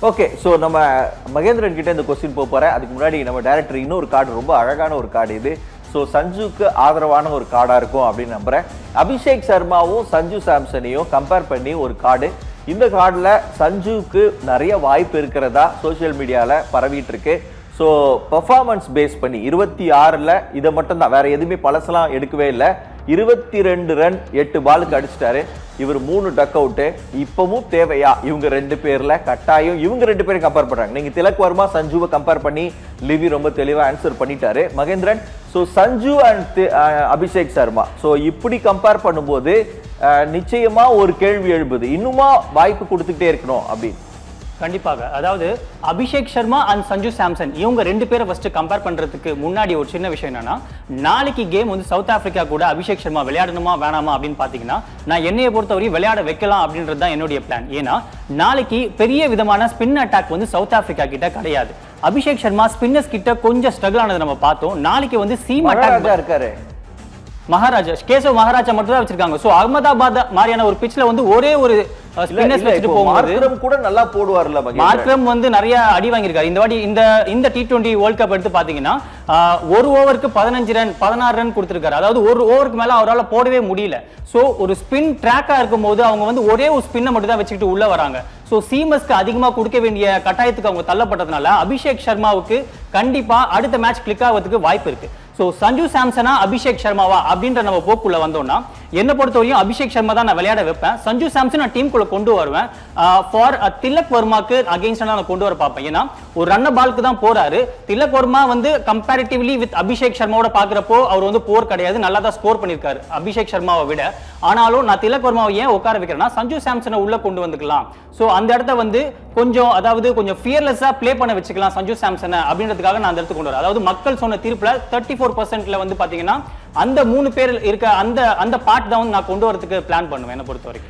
Okay, so நம்ம மகேந்திரன் கிட்ட இந்த கொஸ்டின் போறேன். அதுக்கு முன்னாடி நம்ம டைரக்டர் இன்னொரு கார்டு, ரொம்ப அழகான ஒரு கார்டு இது. ஸோ சஞ்சுக்கு ஆதரவான ஒரு கார்டா இருக்கும் அப்படின்னு நம்புறேன். அபிஷேக் சர்மாவும் சஞ்சு சாம்சனையும் கம்பேர் பண்ணி ஒரு கார்டு. இந்த கார்டில் சஞ்சுக்கு நிறைய வாய்ப்பு இருக்கிறதா சோசியல் மீடியாவில் பரவிட்டு இருக்கு. ஸோ பெர்ஃபார்மன்ஸ் பேஸ் பண்ணி 26ல் இதை மட்டும் தான், வேற எதுவுமே பழசெல்லாம் எடுக்கவே இல்லை. 22 ரன் 8 பாலுக்கு அடிச்சிட்டாரு. இவர் 3 டக் அவுட்டு. இப்பவும் தேவையா இவங்க 2 பேர்ல? கட்டாயம் இவங்க 2 பேரும் கம்பேர் பண்றாங்க. நீங்க திலக் வர்மா சஞ்சுவை கம்பேர் பண்ணி லிவி ரொம்ப தெளிவா ஆன்சர் பண்ணிட்டாரு Mahendran. So Sanju and Abhishek Sharma, so இப்படி கம்பேர் பண்ணும்போது நிச்சயமா ஒரு கேள்வி எழுப்புது, இன்னுமா வாய்ப்பு கொடுத்துக்கிட்டே இருக்கணும் அப்படின்னு. கண்டிப்பாக. அதாவது அபிஷேக் சர்மா அண்ட் சஞ்சு சாம்சன் இவங்க 2 பேரை ஃபர்ஸ்ட் கம்பேர் பண்றதுக்கு முன்னாடி ஒரு சின்ன விஷயம் என்னன்னா, நாளைக்கு கேம் வந்து சவுத் ஆப்பிரிக்கா கூட அபிஷேக் சர்மா விளையாடணுமா வேணாமா அப்படின்னு பாத்தீங்கன்னா, நான் என்னைய பொறுத்தவரை விளையாட வைக்கலாம் அப்படின்றது தான் என்னுடைய பிளான். ஏன்னா நாளைக்கு பெரிய விதமான ஸ்பின் அட்டாக் வந்து சவுத் ஆப்பிரிக்கா கிட்ட கிடையாது. அபிஷேக் சர்மா ஸ்பின்னர்ஸ் கிட்ட கொஞ்சம் ஸ்ட்ரகிள் ஆனது நம்ம பார்த்தோம். நாளைக்கு வந்து சீம் அட்டாக் இருக்காரு. மகாராஜா கேசவ் மகாராஜா மட்டும் தான் வச்சிருக்காங்க. சோ அகமதாபாத் மாதிரியான ஒரு பிட்ச்ல வந்து ஒரே ஒரு ஸ்பின்னர்ஸ் வச்சிட்டு போகும்போது மார்க்ரம் கூட நல்லா போடுவார்ல. மார்க்ரம் வந்து நிறைய அடி வாங்கியிருக்காரு இந்த வாட்டி. இந்த T20 வேர்ல்ட் கப் எடுத்து பாத்தீங்கன்னா ஒரு ஓவருக்கு 15 ரன் 16 ரன் கொடுத்திருக்காரு. அதாவது ஒரு ஓவருக்கு மேல அவரால் போடவே முடியல. சோ ஒரு ஸ்பின் ட்ராக்கா இருக்கும் போது அவங்க வந்து ஒரே ஒரு ஸ்பின்னை மட்டும் தான் வச்சுக்கிட்டு உள்ள வராங்க. சோ சீமஸ்க்கு அதிகமா கொடுக்க வேண்டிய கட்டாயத்துக்கு அவங்க தள்ளப்பட்டதுனால அபிஷேக் சர்மாவுக்கு கண்டிப்பா அடுத்த மேட்ச் கிளிக் ஆகிறதுக்கு வாய்ப்பு இருக்கு. சோ சஞ்சு சாம்சனா அபிஷேக் சர்மாவா அப்படின்ற நம்ம போக்குள்ள வந்தோம்னா, என்ன பொறுத்தவரையும் அபிஷேக் சர்மா தான் நான் விளையாட வைப்பேன். சஞ்சு சாம்சன் நான் டீமுக்குள்ள கொண்டு வருவேன். ஃபார் திலக் வர்மாக்கு அகைன்ஸ்டா நான் கொண்டு வர பார்ப்பேன். ஏன்னா ஒரு ரன் பாலுக்கு தான் போறாரு. திலக் வர்மா வந்து கம்பேரிட்டிவ்லி வித் அபிஷேக் சர்மாவோட பாக்குறப்போ அவர் வந்து போர் கிடையாது, நல்லா தான் ஸ்கோர் பண்ணிருக்காரு அபிஷேக் சர்மாவை விட. ஆனாலும் நான் திலக் வர்மாவை ஏன் உட்கார வைக்கிறேன்னா, சஞ்சு சாம்சனை உள்ள கொண்டு வந்துக்கலாம். சோ அந்த இடத்த வந்து கொஞ்சம் கொஞ்சம் ஃபியர்லெஸ்ஸா ப்ளே பண்ண வச்சுக்கலாம் சஞ்சு சாம்சனை அப்படின்றதுக்காக நான் அந்த இடத்துக்கு கொண்டு வரேன். அதாவது மக்கள் சொன்ன தீர்ப்புல 34%ல வந்து பாத்தீங்கன்னா அந்த 3 பேர் இருக்க அந்த பார்ட் தான் நான் கொண்டு வரதுக்கு பிளான் பண்ணுவேன் என்ன பொறுத்த வரைக்கும்.